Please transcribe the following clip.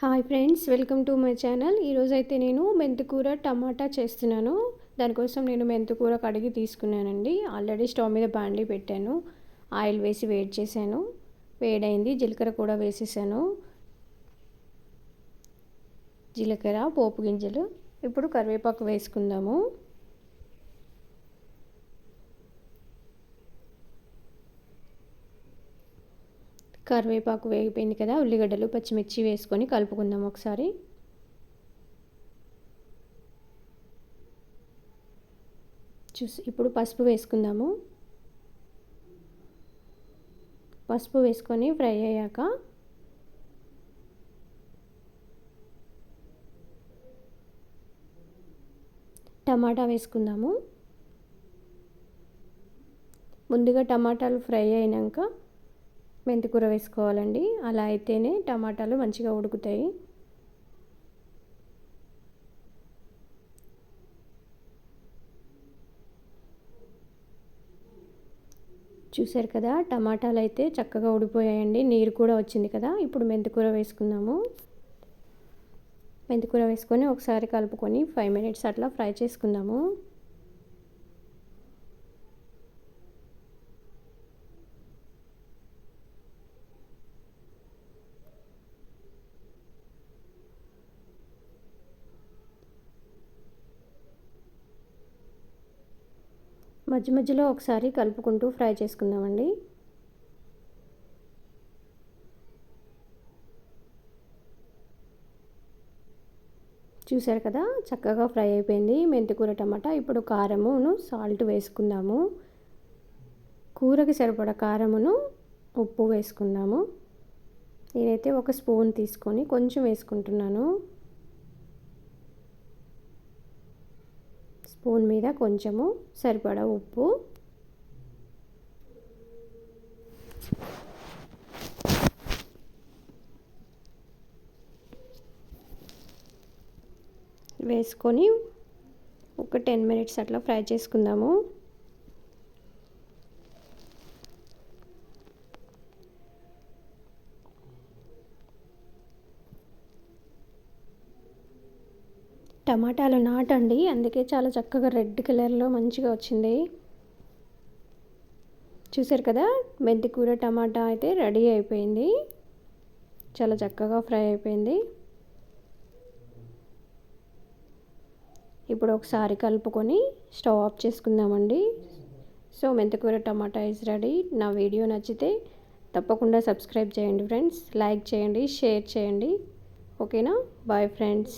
Hi friends, welcome to my channel. ఈరోజైతే నేను మెంతికూర టమాటా చేస్తున్నాను. దానికోసం నేను మెంతికూర కడిగి తీసుకున్నానండి. ఆల్రెడీ స్టవ్ మీద బాండీ పెట్టాను, ఆయిల్ వేసి వేడి చేశాను. వేడైంది, జీలకర్ర కూడా వేసేసాను. జీలకర్ర, పోపు గింజలు. ఇప్పుడు కరివేపాకు వేసుకుందాము. కరివేపాకు వేగిపోయింది కదా, ఉల్లిగడ్డలు పచ్చిమిర్చి వేసుకొని కలుపుకుందాం ఒకసారి. ఇప్పుడు పసుపు వేసుకుందాము. పసుపు వేసుకొని ఫ్రై అయ్యాక టమాటా వేసుకుందాము. ముందుగా టమాటాలు ఫ్రై అయినాక మెంతికూర వేసుకోవాలండి. అలా అయితేనే టమాటాలు మంచిగా ఉడుకుతాయి. చూసారు కదా, టమాటాలు అయితే చక్కగా ఉడిపోయాయండి, నీరు కూడా వచ్చింది కదా. ఇప్పుడు మెంతికూర వేసుకుందాము. మెంతికూర వేసుకొని ఒకసారి కలుపుకొని 5 మినిట్స్ అట్లా ఫ్రై చేసుకుందాము. మధ్య మధ్యలో ఒకసారి కలుపుకుంటూ ఫ్రై చేసుకుందామండి. చూసారు కదా, చక్కగా ఫ్రై అయిపోయింది మెంతికూర టమాటా. ఇప్పుడు కారమును సాల్ట్ వేసుకుందాము. కూరకి సరిపడా కారమును ఉప్పు వేసుకుందాము. నేనైతే 1 స్పూన్ తీసుకొని కొంచెం వేసుకుంటున్నాను. స్పూన్ మీద కొంచెము సరిపడా ఉప్పు. వేసుకొని ఒక 10 మినిట్స్ అట్లా ఫ్రై చేసుకుందాము. టమాటాలు నాటండి, అందుకే చాలా చక్కగా రెడ్ కలర్లో మంచిగా వచ్చింది. చూసారు కదా, మెంతికూర టమాటా అయితే రెడీ అయిపోయింది. చాలా చక్కగా ఫ్రై అయిపోయింది. ఇప్పుడు ఒకసారి కలుపుకొని స్టవ్ ఆఫ్ చేసుకుందామండి. సో మెంతికూర టమాటా ఈజ్ రెడీ. నా వీడియో నచ్చితే తప్పకుండా సబ్స్క్రైబ్ చేయండి ఫ్రెండ్స్, లైక్ చేయండి, షేర్ చేయండి. ఓకేనా? Bye friends.